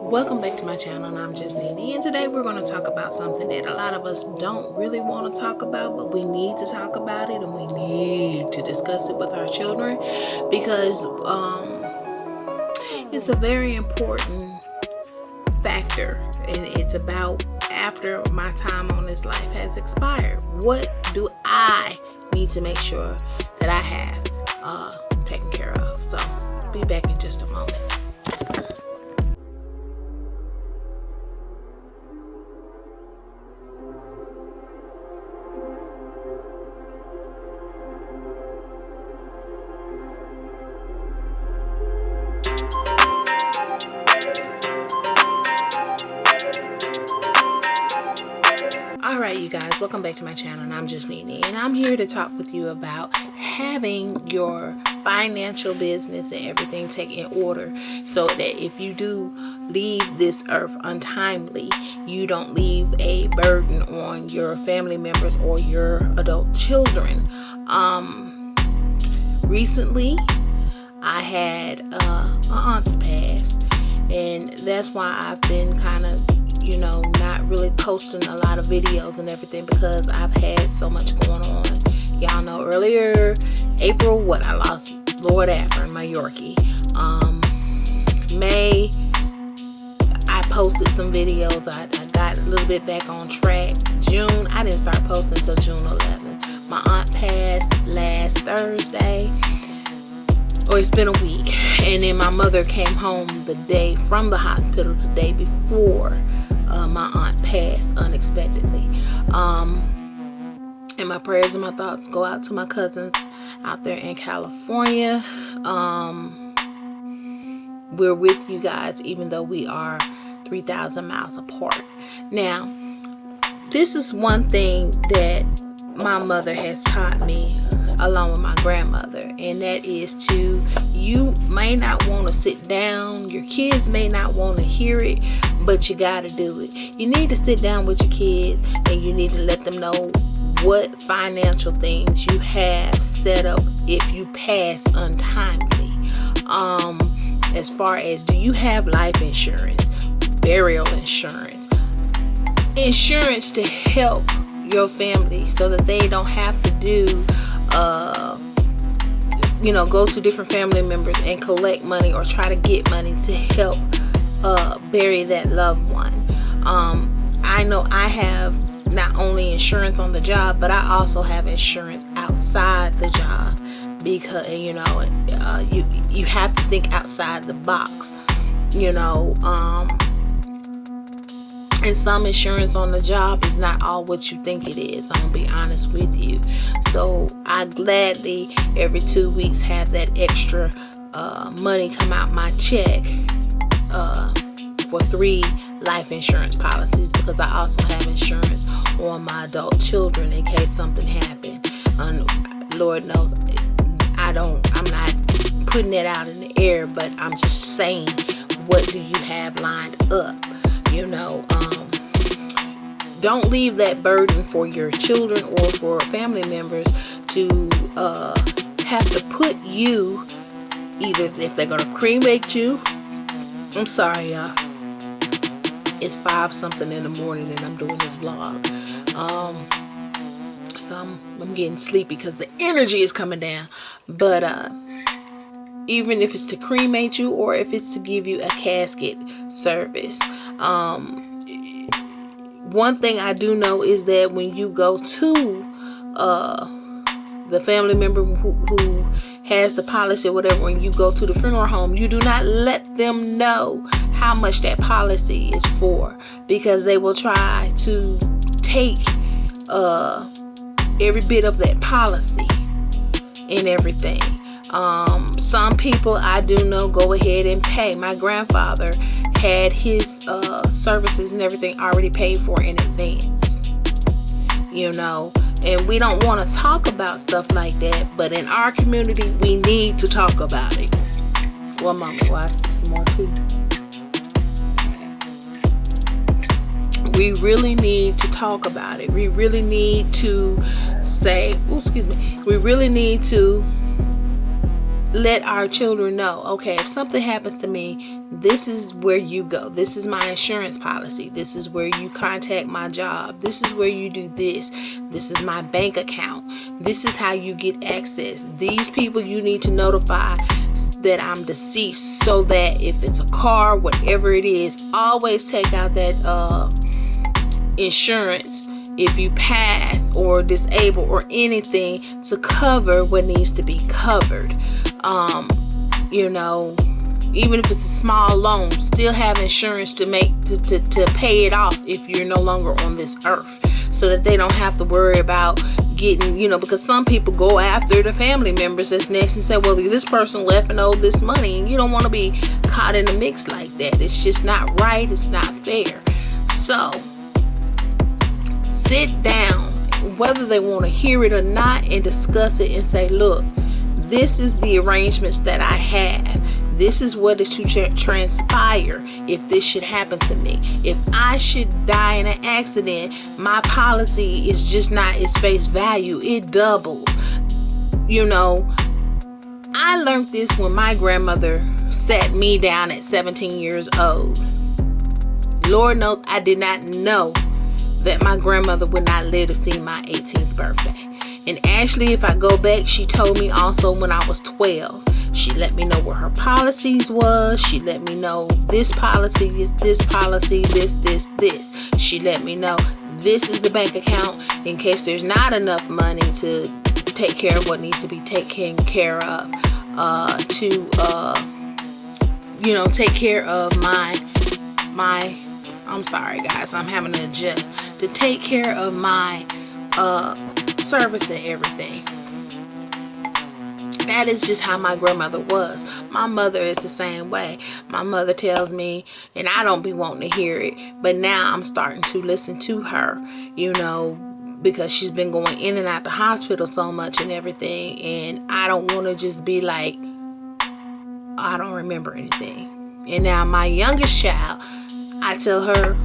Welcome back to my channel, and I'm just Nene, and today we're going to talk about something that a lot of us don't really want to talk about, but we need to talk about it, and we need to discuss it with our children because it's a very important factor, and it's about after my time on this life has expired. What do I need to make sure that I have taken care of? So be back in just a moment. Alright, you guys, welcome back to my channel, and I'm just Nene, and I'm here to talk with you about having your financial business and everything taken in order so that if you do leave this earth untimely, you don't leave a burden on your family members or your adult children. Recently I had an aunt pass, and that's why I've been kind of not really posting a lot of videos and everything, because I've had so much going on. Y'all know earlier April I lost Lord Affer, my Yorkie. May I posted some videos. I got a little bit back on track. June I didn't start posting until June 11th. My aunt passed last Thursday. It's been a week, and then my mother came home the day from the hospital the day before my aunt passed unexpectedly. And my prayers and my thoughts go out to my cousins out there in California. We're with you guys even though we are 3,000 miles apart. Now, this is one thing that my mother has taught me along with my grandmother, and that is you may not want to sit down, your kids may not want to hear it, but you got to do it. You need to sit down with your kids and you need to let them know what financial things you have set up if you pass untimely. As far as, do you have life insurance, burial insurance, insurance to help your family so that they don't have to do go to different family members and collect money or try to get money to help bury that loved one. I know I have not only insurance on the job, but I also have insurance outside the job, because you have to think outside the box. And some insurance on the job is not all what you think it is. I'm gonna be honest with you. So I gladly every 2 weeks have that extra money come out my check for 3 life insurance policies, because I also have insurance on my adult children in case something happened. Lord knows I'm not putting that out in the air, but I'm just saying, what do you have lined up? Don't leave that burden for your children or for family members to have to put you, either if they're gonna cremate you. I'm sorry, y'all. It's 5 something in the morning and I'm doing this vlog. So I'm getting sleepy because the energy is coming down. But even if it's to cremate you or if it's to give you a casket service, one thing I do know is that when you go to the family member who has the policy or whatever, when you go to the funeral home, you do not let them know how much that policy is for, because they will try to take every bit of that policy and everything. Some people I do know go ahead and pay. My grandfather had his services and everything already paid for in advance, and we don't want to talk about stuff like that, but in our community we need to talk about it. One moment while I sip some more tea. We really need to talk about it. We really need to say, we really need to let our children know, okay, if something happens to me, this is where you go. This is my insurance policy. This is where you contact my job. This is where you do this. This is my bank account. This is how you get access. These people you need to notify that I'm deceased, so that if it's a car, whatever it is, always take out that insurance if you pass or disable or anything, to cover what needs to be covered. You know, even if it's a small loan, still have insurance to pay it off if you're no longer on this earth, so that they don't have to worry about getting, you know, because some people go after the family members that's next and say, well, this person left and owed this money, and you don't want to be caught in the mix like that. It's just not right. It's not fair. So sit down, whether they want to hear it or not, and discuss it and say, look, this is the arrangements that I have. This is what is to transpire if this should happen to me. If I should die in an accident, my policy is just not its face value. It doubles. You know, I learned this when my grandmother sat me down at 17 years old. Lord knows I did not know that my grandmother would not live to see my 18th birthday. And actually, if I go back, she told me also when I was 12. She let me know what her policies was. She let me know this policy is this policy, this. She let me know this is the bank account in case there's not enough money to take care of what needs to be taken care of. Take care of my I'm sorry guys, I'm having to adjust. To take care of my service and everything. That is just how my grandmother was. My mother is the same way. My mother tells me, and I don't be wanting to hear it, but now I'm starting to listen to her, you know, because she's been going in and out the hospital so much and everything, and I don't want to just be like, I don't remember anything. And now my youngest child, I tell her,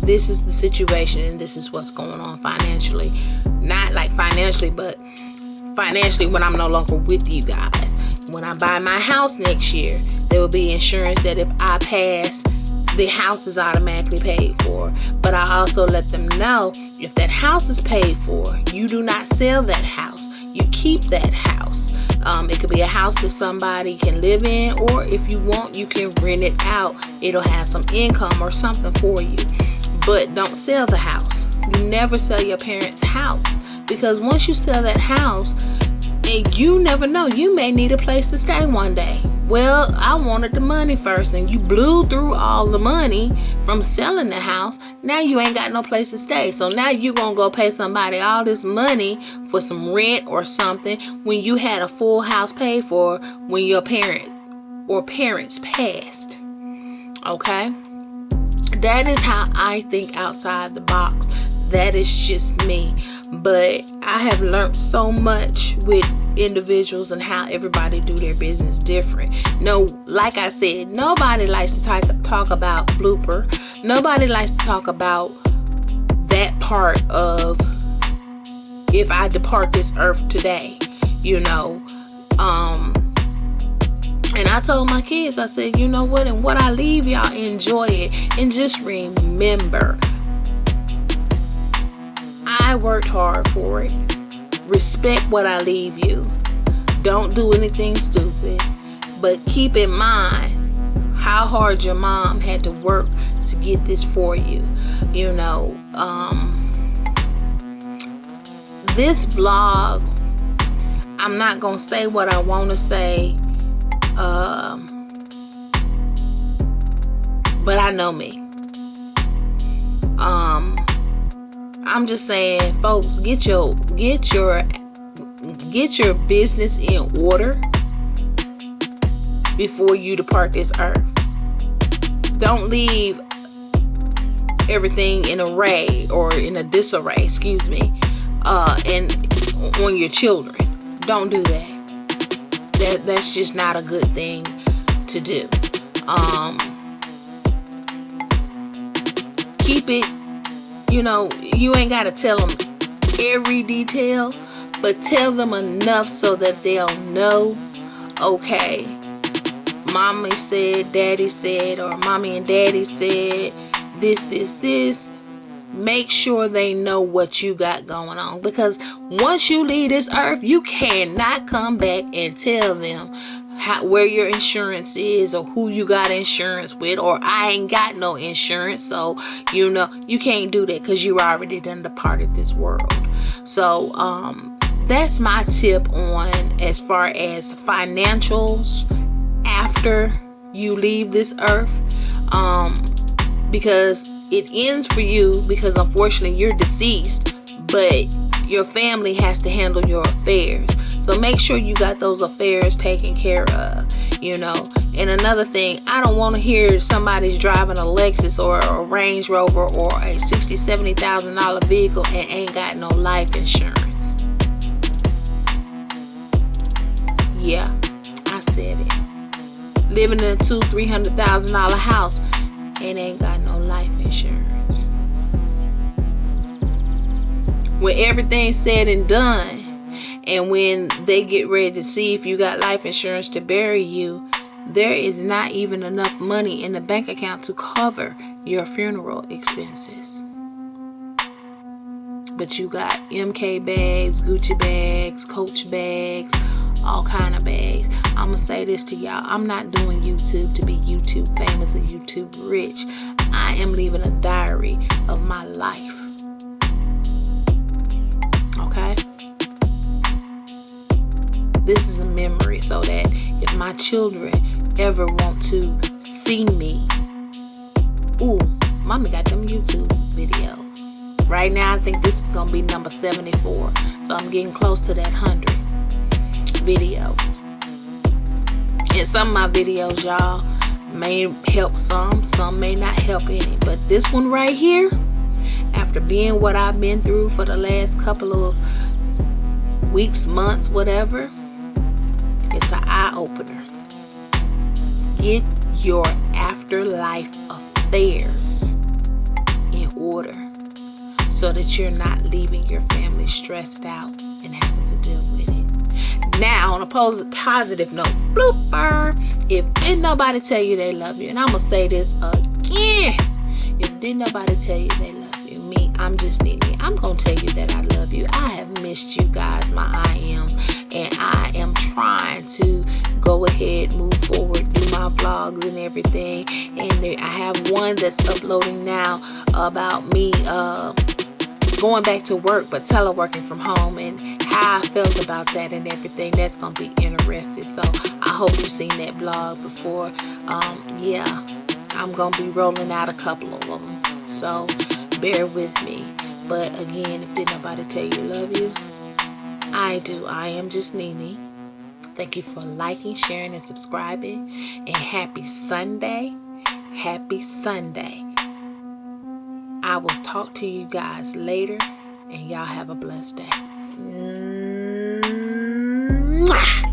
this is the situation and this is what's going on financially. Not like financially, but financially when I'm no longer with you guys. When I buy my house next year, there will be insurance that if I pass, the house is automatically paid for. But I also let them know, if that house is paid for, you do not sell that house. You keep that house. It could be a house that somebody can live in, or if you want, you can rent it out. It'll have some income or something for you. But don't sell the house. You never sell your parents' house, because once you sell that house, and you never know, you may need a place to stay one day. Well, I wanted the money first, and you blew through all the money from selling the house. Now you ain't got no place to stay. So now you're going to go pay somebody all this money for some rent or something when you had a full house paid for when your parents passed. Okay? That is how I think outside the box. That is just me. But I have learned so much with individuals and how everybody do their business different. No, like I said, nobody likes to talk about blooper. Nobody likes to talk about that part of if I depart this earth today, you know. And I told my kids, I said, you know what? And what I leave y'all, enjoy it. And just remember, I worked hard for it. Respect what I leave you. Don't do anything stupid. But keep in mind how hard your mom had to work to get this for you. You know, this vlog, I'm not going to say what I want to say. But I know me. I'm just saying, folks, get your business in order before you depart this earth. Don't leave everything in array or in a disarray, excuse me, and on your children. Don't do that. That's just not a good thing to do. Keep it, you know, you ain't got to tell them every detail, but tell them enough so that they'll know, okay, mommy said, daddy said, or mommy and daddy said this. Make sure they know what you got going on, because once you leave this earth, you cannot come back and tell them where your insurance is, or who you got insurance with, or I ain't got no insurance. So you can't do that, because you already done departed this world. So that's my tip on as far as financials after you leave this earth, because it ends for you, because unfortunately you're deceased, but your family has to handle your affairs. So make sure you got those affairs taken care of, And another thing, I don't want to hear somebody's driving a Lexus or a Range Rover or a $60,000, $70,000 vehicle and ain't got no life insurance. Yeah, I said it. Living in a $200,000-$300,000 house and ain't got no life insurance. When everything's said and done, and when they get ready to see if you got life insurance to bury you, there is not even enough money in the bank account to cover your funeral expenses. But you got MK bags, Gucci bags, Coach bags, all kind of bags. I'm gonna say this to y'all, I'm not doing YouTube to be YouTube famous or YouTube rich. I am leaving a diary of my life. Okay? This is a memory, so that if my children ever want to see me, ooh, mommy got them YouTube videos. Right now, I think this is gonna be number 74, so I'm getting close to that 100 videos. And some of my videos, y'all, may help some may not help any. But this one right here, after being what I've been through for the last couple of weeks, months, whatever, it's an eye-opener. Get your afterlife affairs in order, so that you're not leaving your family stressed out and having to deal with it. Now, on a positive note, blooper, if didn't nobody tell you they love you, and I'm going to say this again, if didn't nobody tell you they love you, me, I'm just Nene, I'm going to tell you that I love you. I have missed you guys, my IMs, and I am trying to go ahead, move forward, do my vlogs and everything. And I have one that's uploading now about me going back to work, but teleworking from home, and how I felt about that and everything. That's gonna be interesting. So I hope you've seen that vlog before. Yeah, I'm gonna be rolling out a couple of them, so bear with me. But again, if did nobody tell you love you, I do. I am just Nene. Thank you for liking, sharing, and subscribing. And happy Sunday. Happy Sunday. I will talk to you guys later, and y'all have a blessed day. Mwah!